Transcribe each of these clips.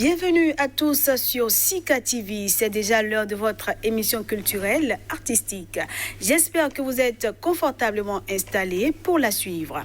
Bienvenue à tous sur Sika TV. C'est déjà l'heure de votre émission culturelle artistique. J'espère que vous êtes confortablement installés pour la suivre.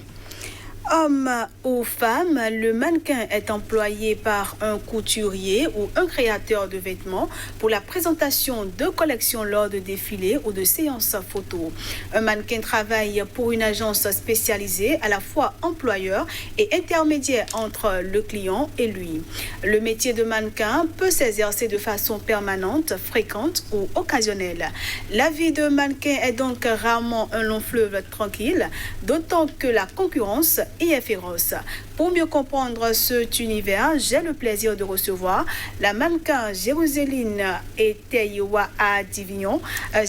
Homme ou femme, le mannequin est employé par un couturier ou un créateur de vêtements pour la présentation de collections lors de défilés ou de séances photos. Un mannequin travaille pour une agence spécialisée, à la fois employeur et intermédiaire entre le client et lui. Le métier de mannequin peut s'exercer de façon permanente, fréquente ou occasionnelle. La vie de mannequin est donc rarement un long fleuve tranquille, d'autant que la concurrence y est féroce. Pour mieux comprendre cet univers, j'ai le plaisir de recevoir la mannequin Jérusaline Eteyiwa à Divignon.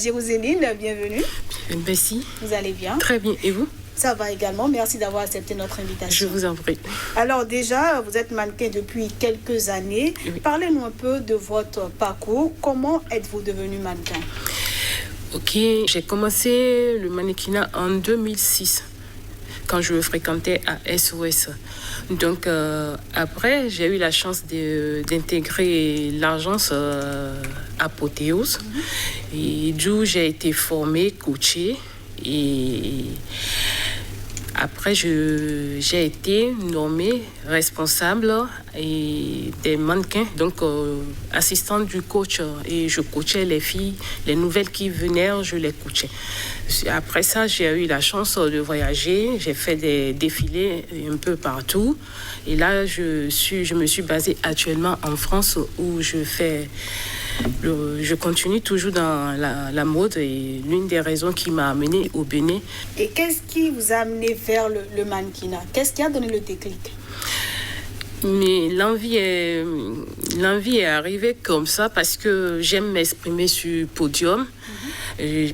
Jérusaline, bienvenue. Merci. Vous allez bien? Très bien. Et vous? Ça va également. Merci d'avoir accepté notre invitation. Je vous en prie. Alors déjà, vous êtes mannequin depuis quelques années. Oui. Parlez-nous un peu de votre parcours. Comment êtes-vous devenu mannequin? Ok, j'ai commencé le mannequinat en 2006. Quand je fréquentais à SOS. Donc après, j'ai eu la chance d'intégrer l'agence Apothéose. Et d'où j'ai été formée, coachée. Et après, j'ai été nommée responsable des mannequins, donc assistante du coach. Et je coachais les filles, les nouvelles qui venaient, je les coachais. Après ça, j'ai eu la chance de voyager. J'ai fait des défilés un peu partout. Et là, je me suis basée actuellement en France où je continue toujours dans la mode et l'une des raisons qui m'a amenée au Bénin. Et qu'est-ce qui vous a amené vers le mannequinat? Qu'est-ce qui a donné le déclic? Mais l'envie est arrivée comme ça parce que j'aime m'exprimer sur podium.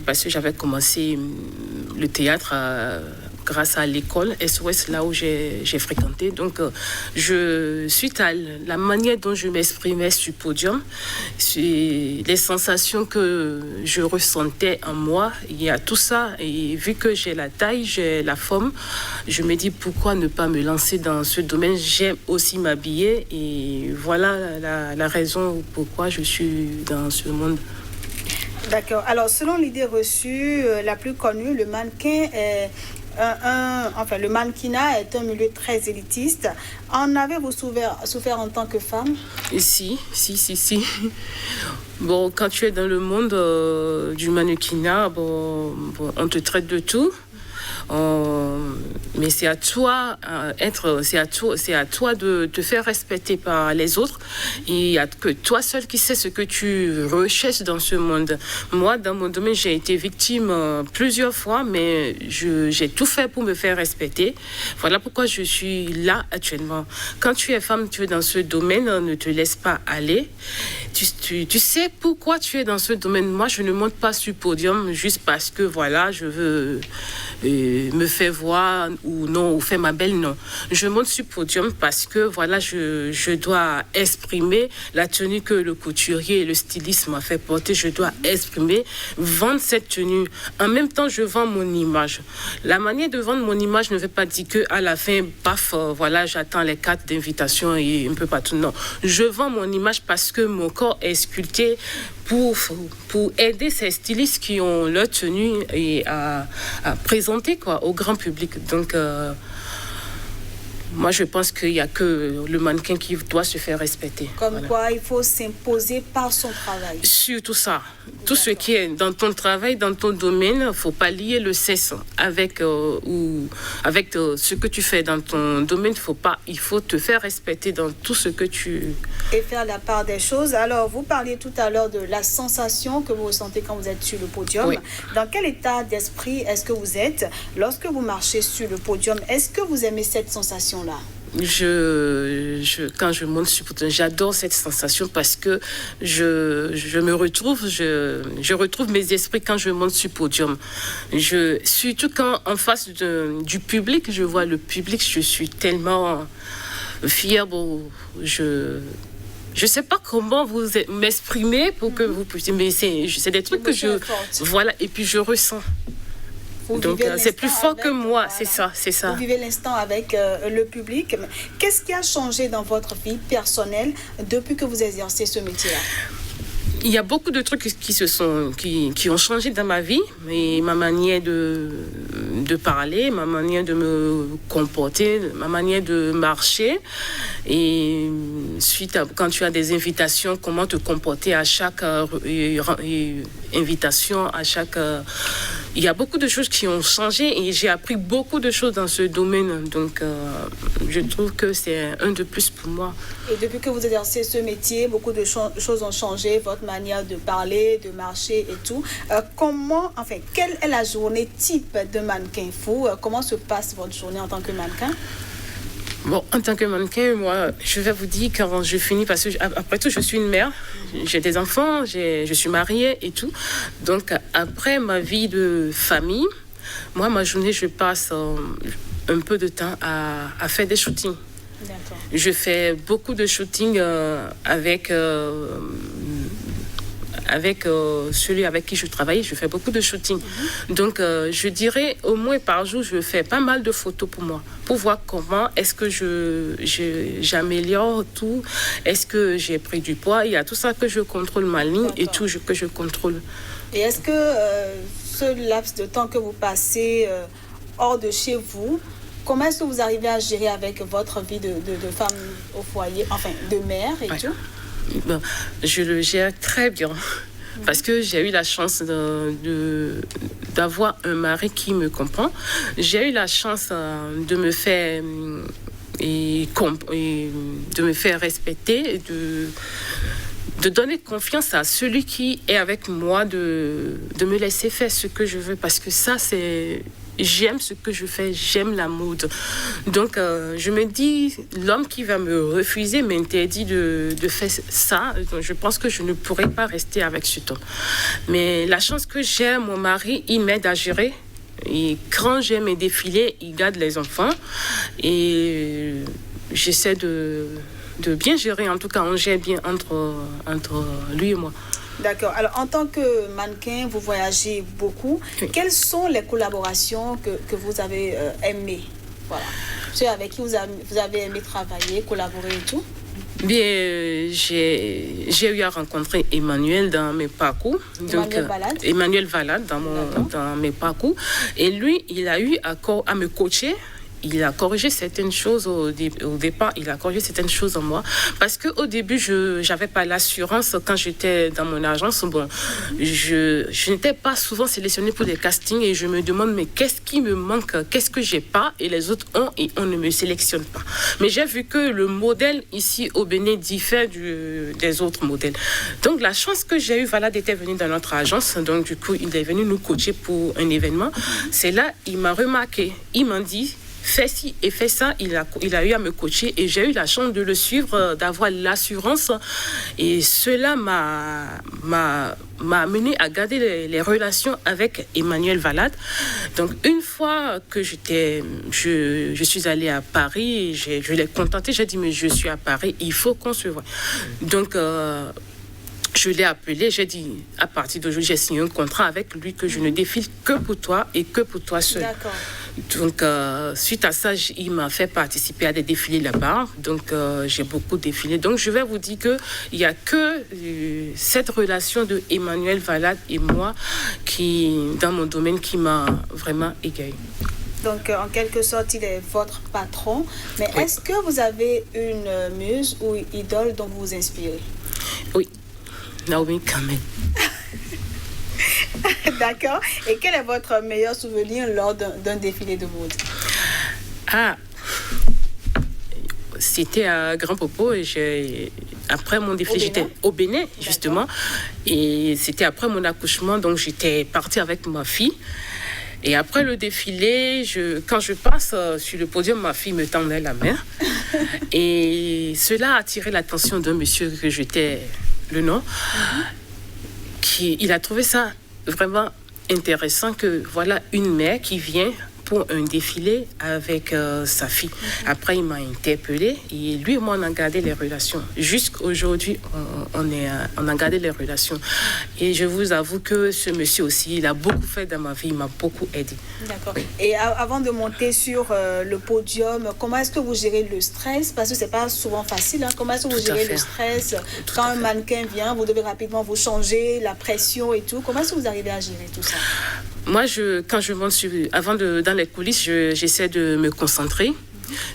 Parce que j'avais commencé le théâtre grâce à l'école SOS, là où j'ai fréquenté. Donc, suite à la manière dont je m'exprimais sur podium, les sensations que je ressentais en moi, il y a tout ça. Et vu que j'ai la taille, j'ai la forme, je me dis pourquoi ne pas me lancer dans ce domaine. J'aime aussi m'habiller et voilà la raison pourquoi je suis dans ce monde. D'accord. Alors, selon l'idée reçue, la plus connue, le mannequin est le mannequinat est un milieu très élitiste. En avez-vous souffert en tant que femme? Si. Bon, quand tu es dans le monde du mannequinat, on te traite de tout. Mais c'est à toi de te faire respecter par les autres. Et il n'y a que toi seul qui sais ce que tu recherches dans ce monde. Moi, dans mon domaine, j'ai été victime plusieurs fois, mais j'ai tout fait pour me faire respecter. Voilà pourquoi je suis là actuellement. Quand tu es femme, tu es dans ce domaine, ne te laisse pas aller. Tu sais pourquoi tu es dans ce domaine. Moi, je ne monte pas sur le podium juste parce que voilà, je veux me faire voir ou faire ma belle, non. Je monte sur le podium parce que voilà, je dois exprimer la tenue que le couturier et le styliste m'a fait porter. Je dois exprimer, vendre cette tenue. En même temps, je vends mon image. La manière de vendre mon image ne veut pas dire qu'à la fin, paf, voilà, j'attends les cartes d'invitation et un peu partout. Non, je vends mon image parce que mon corps est sculpté pour aider ces stylistes qui ont leur tenue et à présenter au grand public. Donc, moi, je pense qu'il n'y a que le mannequin qui doit se faire respecter. Comme quoi, il faut s'imposer par son travail. Surtout ça. Tout ce qui est dans ton travail, dans ton domaine, il ne faut pas lier le sexe avec ce que tu fais dans ton domaine. Il faut te faire respecter dans tout ce que tu... Et faire la part des choses. Alors, vous parliez tout à l'heure de la sensation que vous ressentez quand vous êtes sur le podium. Oui. Dans quel état d'esprit est-ce que vous êtes lorsque vous marchez sur le podium? Est-ce que vous aimez cette sensation-là? Quand je monte sur le podium, j'adore cette sensation parce que je me retrouve, je retrouve mes esprits quand je monte sur le podium. Surtout quand en face du public, je vois le public, je suis tellement fière. Je sais pas comment vous m'exprimer pour que vous puissiez, mais c'est des trucs que voilà, et puis je ressens. Donc, c'est plus fort que moi, voilà. c'est ça. Vous vivez l'instant avec le public. Qu'est-ce qui a changé dans votre vie personnelle depuis que vous exercez ce métier-là? Il y a beaucoup de trucs qui ont changé dans ma vie, et ma manière de parler, ma manière de me comporter, ma manière de marcher. Et quand tu as des invitations, comment te comporter à chaque invitation, à chaque... il y a beaucoup de choses qui ont changé et j'ai appris beaucoup de choses dans ce domaine. Donc, je trouve que c'est un de plus pour moi. Et depuis que vous exercez ce métier, beaucoup de choses ont changé, votre manière de parler, de marcher et tout. Quelle est la journée type de mannequin fou? Comment se passe votre journée en tant que mannequin? Bon, en tant que mannequin, moi, je vais vous dire quand je finis, parce que après tout, je suis une mère, j'ai des enfants, je suis mariée et tout. Donc, après ma vie de famille, moi, ma journée, je passe un peu de temps à faire des shootings. D'accord. Je fais beaucoup de shootings avec celui avec qui je travaille, je fais beaucoup de shootings. Donc, je dirais au moins par jour, je fais pas mal de photos pour moi, pour voir comment est-ce que j'améliore tout, est-ce que j'ai pris du poids. Il y a tout ça que je contrôle, ma ligne et tout que je contrôle. Et est-ce que ce laps de temps que vous passez hors de chez vous, comment est-ce que vous arrivez à gérer avec votre vie de femme au foyer, enfin de mère et tout? Bon, je le gère très bien parce que j'ai eu la chance d'avoir un mari qui me comprend. J'ai eu la chance de me faire respecter et de donner confiance à celui qui est avec moi, de me laisser faire ce que je veux, parce que ça, c'est... J'aime ce que je fais, j'aime la mode. Donc, je me dis, l'homme qui va me refuser m'interdit de faire ça. Donc, je pense que je ne pourrais pas rester avec cet homme. Mais la chance que j'ai, mon mari, il m'aide à gérer. Et quand j'ai mes défilés, il garde les enfants. Et j'essaie de bien gérer. En tout cas, on gère bien entre lui et moi. D'accord. Alors, en tant que mannequin, vous voyagez beaucoup. Oui. Quelles sont les collaborations que vous avez aimées? Voilà. Ceux avec qui vous avez aimé travailler, collaborer et tout? Bien, j'ai eu à rencontrer Emmanuel dans mes parcours. Emmanuel Valade dans mes parcours. Et lui, il a eu à me coacher. Il a corrigé certaines choses au départ, il a corrigé certaines choses en moi. Parce qu'au début, je n'avais pas l'assurance quand j'étais dans mon agence. Bon, je n'étais pas souvent sélectionnée pour des castings et je me demande, mais qu'est-ce qui me manque? Qu'est-ce que j'ai pas? Et les autres ont et on ne me sélectionne pas. Mais j'ai vu que le modèle ici au Bénin diffère des autres modèles. Donc, la chance que j'ai eue, Valade était venu dans notre agence. Donc, du coup, il est venu nous coacher pour un événement. C'est là, il m'a remarqué. Il m'a dit... fais ci et fais ça, il a eu à me coacher et j'ai eu la chance de le suivre, d'avoir l'assurance et cela m'a amené à garder les relations avec Emmanuel Valade. Donc une fois que je suis allée à Paris, je l'ai contacté, j'ai dit mais je suis à Paris, il faut qu'on se voie. Donc je l'ai appelé, j'ai dit, à partir d'aujourd'hui, j'ai signé un contrat avec lui que je ne défile que pour toi et que pour toi seul. D'accord. Donc, suite à ça, il m'a fait participer à des défilés là-bas. Donc, j'ai beaucoup défilé. Donc, je vais vous dire qu'il n'y a que cette relation de Emmanuel Valade et moi dans mon domaine, qui m'a vraiment égayée. Donc, en quelque sorte, il est votre patron. Mais oui. Est-ce que vous avez une muse ou idole dont vous vous inspirez? Oui. Naomi Campbell. D'accord. Et quel est votre meilleur souvenir lors d'un défilé de mode? C'était à Grand Popo et après mon défilé, j'étais au Bénin, justement. Et c'était après mon accouchement, donc j'étais partie avec ma fille. Et après le défilé, quand je passe sur le podium, ma fille me tendait la main. Et cela a attiré l'attention d'un monsieur que j'étais... le nom, il a trouvé ça vraiment intéressant que voilà une mère qui vient pour un défilé avec sa fille. Après, il m'a interpellée et lui et moi, on a gardé les relations. Jusqu'aujourd'hui, on a gardé les relations. Et je vous avoue que ce monsieur aussi, il a beaucoup fait dans ma vie, il m'a beaucoup aidé. D'accord. Et avant de monter sur le podium, comment est-ce que vous gérez le stress? Parce que c'est pas souvent facile. Hein? Comment est-ce que vous gérez le stress? Quand un mannequin vient, vous devez rapidement vous changer, la pression et tout. Comment est-ce que vous arrivez à gérer tout ça? Moi, quand je monte dans les coulisses, j'essaie de me concentrer.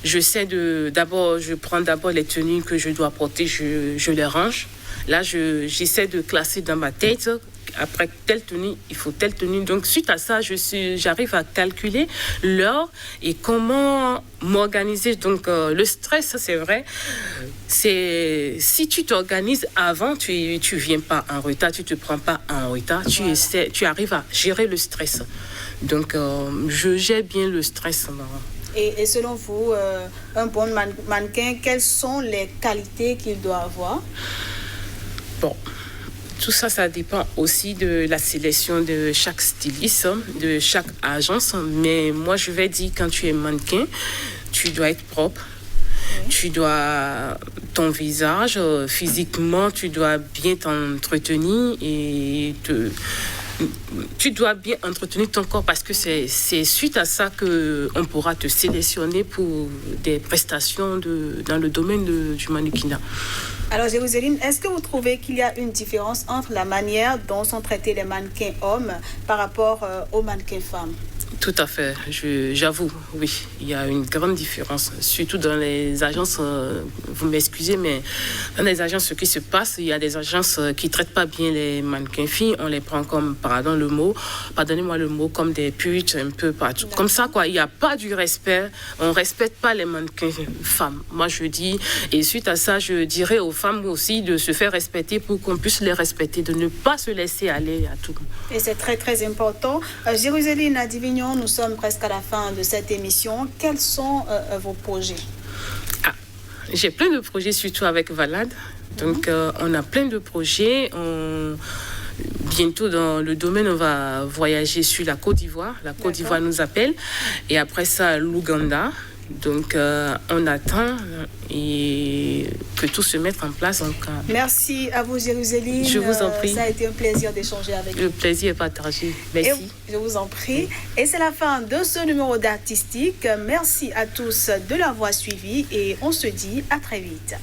Je prends d'abord les tenues que je dois porter, je les range. Là, j'essaie de classer dans ma tête. Après telle tenue, il faut telle tenue. Donc, suite à ça, j'arrive à calculer l'heure et comment m'organiser. Donc, le stress, c'est vrai. Si tu t'organises avant, tu viens pas en retard, tu te prends pas en retard. Voilà. Tu arrives à gérer le stress. Donc, je gère bien le stress. Et selon vous, un bon mannequin, quelles sont les qualités qu'il doit avoir? Bon. Tout ça, ça dépend aussi de la sélection de chaque styliste, de chaque agence. Mais moi, je vais dire, quand tu es mannequin, tu dois être propre. Oui. Ton visage, physiquement, tu dois bien t'entretenir et tu dois bien entretenir ton corps parce que c'est suite à ça qu'on pourra te sélectionner pour des prestations dans le domaine du mannequinat. Alors, Jérusalem, est-ce que vous trouvez qu'il y a une différence entre la manière dont sont traités les mannequins hommes par rapport aux mannequins femmes? Tout à fait, j'avoue, oui, il y a une grande différence, surtout dans les agences, vous m'excusez, mais dans les agences, ce qui se passe, il y a des agences qui ne traitent pas bien les mannequins filles, on les prend comme, pardonnez-moi le mot, comme des putes un peu partout. D'accord. Comme ça, quoi, il n'y a pas du respect, on ne respecte pas les mannequins femmes, moi je dis, et suite à ça, je dirais aux femmes aussi de se faire respecter pour qu'on puisse les respecter, de ne pas se laisser aller à tout. Et c'est très très important. Jérusalem, Divignon, nous sommes presque à la fin de cette émission. Quels sont vos projets? J'ai plein de projets, surtout avec Valade. Donc, on a plein de projets. Bientôt, dans le domaine, on va voyager sur la Côte d'Ivoire. La Côte d'Ivoire nous appelle. Et après ça, l'Ouganda. Donc, on attend et que tout se mette en place. Donc, merci à vous, Jérusalem. Je vous en prie. Ça a été un plaisir d'échanger avec vous. Le plaisir est partagé. Merci. Je vous en prie. Et c'est la fin de ce numéro d'Artistique. Merci à tous de l'avoir suivi et on se dit à très vite.